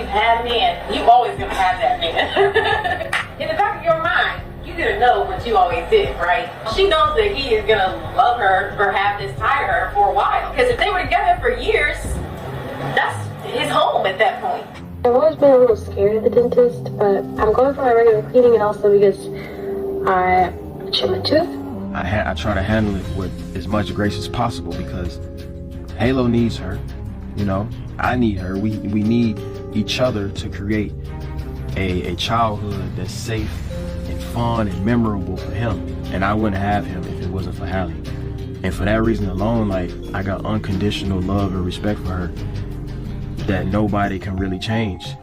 had a man, you always gonna have that man. In the back of your mind, you're gonna know what you always did, right? She knows that he is gonna love her or have this tie to her for a while. Because if they were together for years, that's his home at that point. I've always been a little scared of the dentist, but I'm going for my regular cleaning and also because I chipped my tooth. I try to handle it with as much grace as possible because Halo needs her, you know, I need her. We need each other to create a childhood that's safe and fun and memorable for him. And I wouldn't have him if it wasn't for Halle. And for that reason alone, like, I got unconditional love and respect for her that nobody can really change.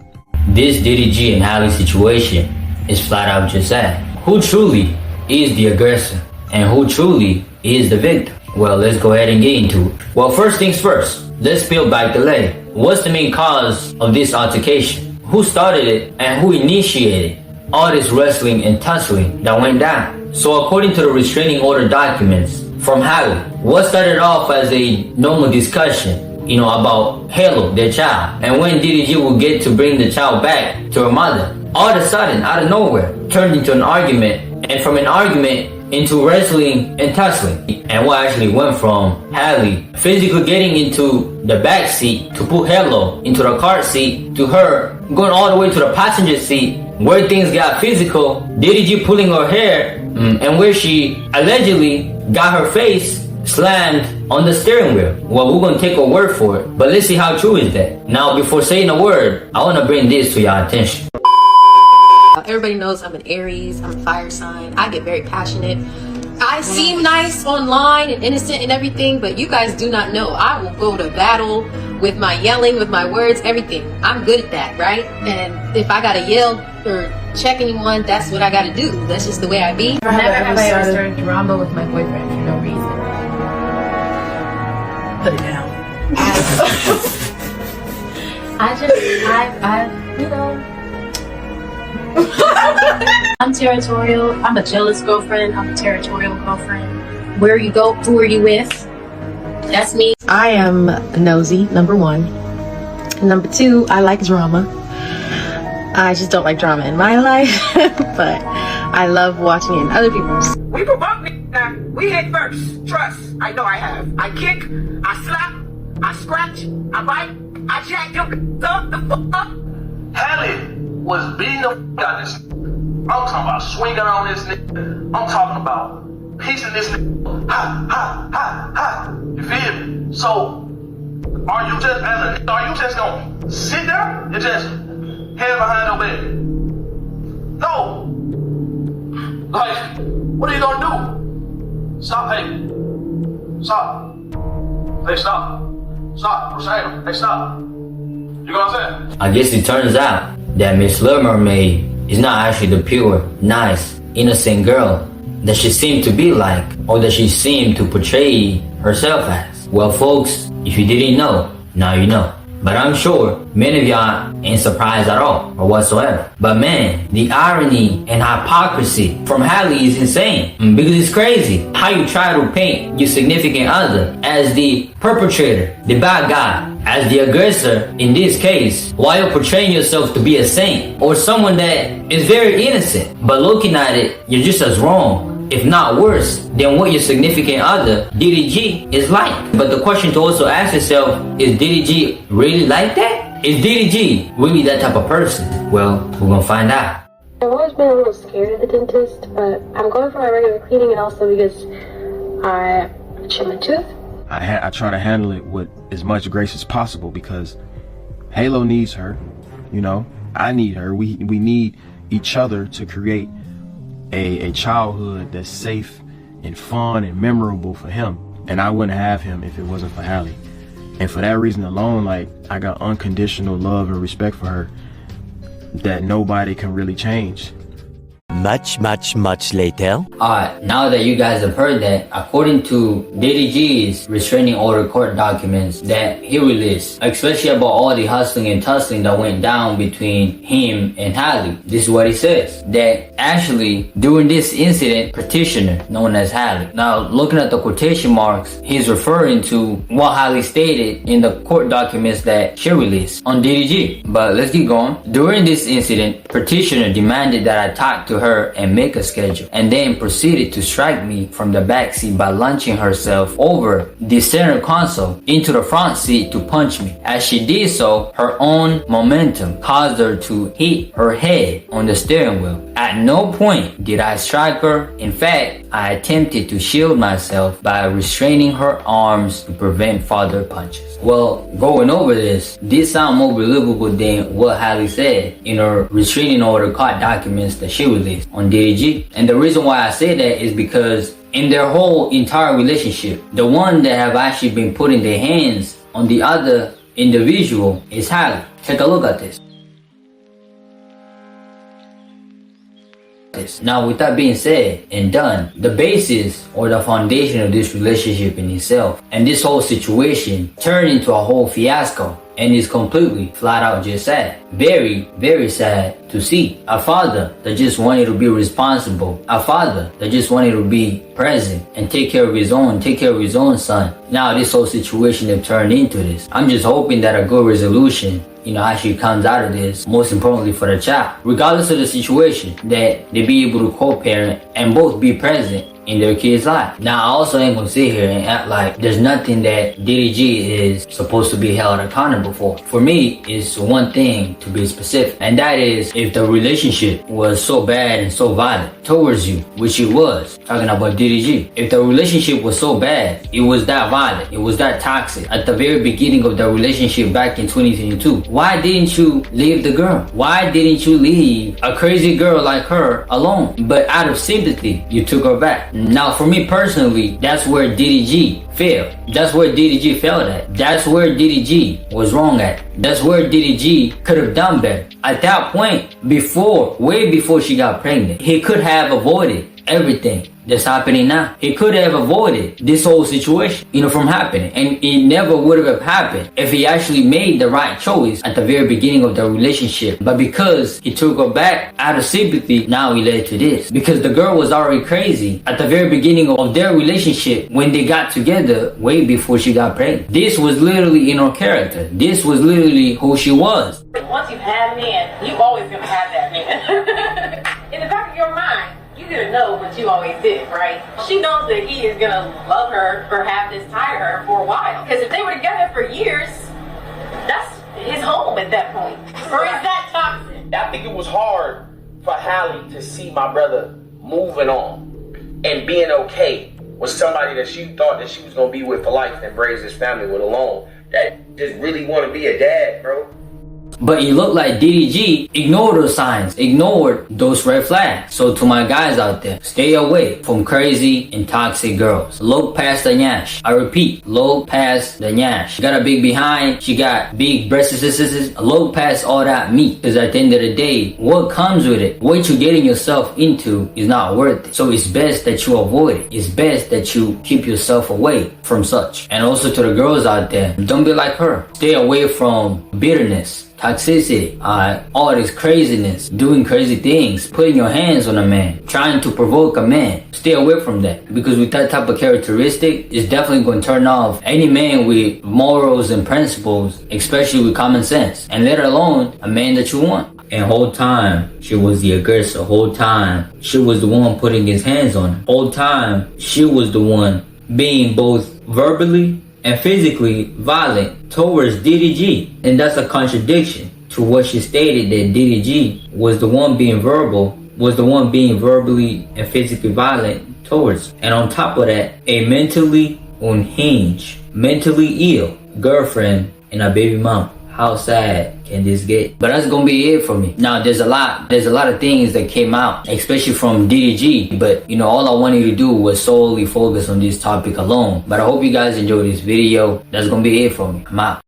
This DDG and Halle situation is flat out just that. Who truly is the aggressor and who truly is the victim? Well, let's go ahead and get into it. Well, first things first, let's peel back the layer. What's the main cause of this altercation? Who started it and who initiated all this wrestling and tussling that went down? So according to the restraining order documents from Halle, what started off as a normal discussion, you know, about Halo, their child, and when DDG will get to bring the child back to her mother, all of a sudden, out of nowhere, turned into an argument, and from an argument into wrestling and tussling. And what actually went from Halle physically getting into the back seat to put Halo into the car seat to her going all the way to the passenger seat where things got physical, DDG pulling her hair, and where she allegedly got her face slammed on the steering wheel. Well, we're gonna take a word for it, but let's see how true is that. Now, before saying a word, I wanna bring this to your attention. Everybody knows I'm an Aries, I'm a fire sign. I get very passionate. I seem nice online and innocent and everything, but you guys do not know. I will go to battle with my yelling, with my words, everything. I'm good at that, right? And if I gotta yell or check anyone, that's what I gotta do. That's just the way I be. Never have I ever started drama with my boyfriend for no reason. Put it down. You know. I'm territorial. I'm a jealous girlfriend. I'm a territorial girlfriend. Where you go, who are you with? That's me. I am nosy, number one. Number two, I like drama. I just don't like drama in my life, but I love watching it in other people's. We provoke me. We hit first. Trust. I know I have. I kick. I slap. I scratch. I bite. I jack them up the fuck up. Halle was beating the fuck out of this nigga. I'm talking about swinging on this nigga. I'm talking about piecing this nigga. Ha, ha, ha, ha. You feel me? So, are you just gonna sit there and just head behind your bed? No. Like, what are you gonna do? Stop, hey. Stop. Hey, stop. Stop. Hey, stop. You know what I'm saying? I guess it turns out that Miss Little Mermaid is not actually the pure, nice, innocent girl that she seemed to be like, or that she seemed to portray herself as. Well, folks, if you didn't know, now you know. But I'm sure many of y'all ain't surprised at all or whatsoever. But man, the irony and hypocrisy from Halle is insane, because it's crazy how you try to paint your significant other as the perpetrator, the bad guy, as the aggressor in this case, while you're portraying yourself to be a saint or someone that is very innocent. But looking at it, you're just as wrong, if not worse, than what your significant other, DDG, is like. But the question to also ask yourself, is DDG really like that? Is DDG really that type of person? Well, we're gonna find out. I've always been a little scared of the dentist, but I'm going for my regular cleaning and also because I chipped my tooth. I try to handle it with as much grace as possible because Halo needs her, you know, I need her. We need each other to create a childhood that's safe and fun and memorable for him. And I wouldn't have him if it wasn't for Halle. And for that reason alone, like, I got unconditional love and respect for her that nobody can really change. Much later. Alright, now that you guys have heard that, according to DDG's restraining order court documents that he released, especially about all the hustling and tussling that went down between him and Halle, this is what he says. That actually, during this incident, petitioner, known as Halle. Now, looking at the quotation marks, he's referring to what Halle stated in the court documents that she released on DDG. But let's keep going. During this incident, petitioner demanded that I talk to her and make a schedule, and then proceeded to strike me from the back seat by launching herself over the center console into the front seat to punch me. As she did so, her own momentum caused her to hit her head on the steering wheel. At no point did I strike her. In fact, I attempted to shield myself by restraining her arms to prevent further punches. Well, going over this sound more believable than what Halle said in her restraining order court documents that she released on DDG. And the reason why I say that is because in their whole entire relationship, the one that have actually been putting their hands on the other individual is Halle. Take a look at this. Now, with that being said and done, the basis or the foundation of this relationship in itself and this whole situation turned into a whole fiasco and is completely flat out just sad. Very, very sad to see. A father that just wanted to be responsible, a father that just wanted to be present and take care of his own son. Now this whole situation have turned into this. I'm just hoping that a good resolution actually comes out of this, most importantly for the child. Regardless of the situation, that they be able to co-parent and both be present in their kid's life. Now, I also ain't gonna sit here and act like there's nothing that DDG is supposed to be held accountable for. For me, it's one thing to be specific, and that is if the relationship was so bad and so violent towards you, which it was, talking about DDG, if the relationship was so bad, it was that violent, it was that toxic, at the very beginning of the relationship back in 2022, why didn't you leave the girl? Why didn't you leave a crazy girl like her alone? But out of sympathy, you took her back. Now, for me personally, that's where DDG failed. That's where DDG failed at. That's where DDG was wrong at. That's where DDG could have done better. At that point, way before she got pregnant, he could have avoided everything that's happening now. He could have avoided this whole situation, from happening. And it never would have happened if he actually made the right choice at the very beginning of the relationship. But because he took her back out of sympathy, now he led to this. Because the girl was already crazy at the very beginning of their relationship when they got together way before she got pregnant. This was literally in her character. This was literally who she was. Once you've had a man, you always gonna have that man. In the back of your mind, you're gonna know what you always did, right? She knows that he is gonna love her or have this tie to her for a while. Because if they were together for years, that's his home at that point. Or is that toxic? I think it was hard for Halle to see my brother moving on and being okay with somebody that she thought that she was gonna be with for life and raise his family with alone. That just really wanna be a dad, bro. But it looked like DDG ignored those signs, ignored those red flags. So to my guys out there, stay away from crazy and toxic girls. Look past the nyash. I repeat, look past the nyash. She got a big behind, she got big breasts. Look past all that meat. Because at the end of the day, what comes with it, what you're getting yourself into is not worth it. So it's best that you avoid it. It's best that you keep yourself away from such. And also to the girls out there, don't be like her. Stay away from bitterness, toxicity, all this craziness, doing crazy things, putting your hands on a man, trying to provoke a man. Stay away from that, because with that type of characteristic, it's definitely going to turn off any man with morals and principles, especially with common sense, and let alone a man that you want. And whole time, she was the aggressor. Whole time, she was the one putting his hands on her. Whole time, she was the one being both verbally and physically violent towards DDG. And that's a contradiction to what she stated, that DDG was the one being verbally and physically violent towards. And on top of that, a mentally unhinged, mentally ill girlfriend and a baby mom. How sad can this get? But that's gonna be it for me. Now there's a lot of things that came out, especially from DDG, but all I wanted to do was solely focus on this topic alone. But I hope you guys enjoyed this video. That's gonna be it for me. I'm out.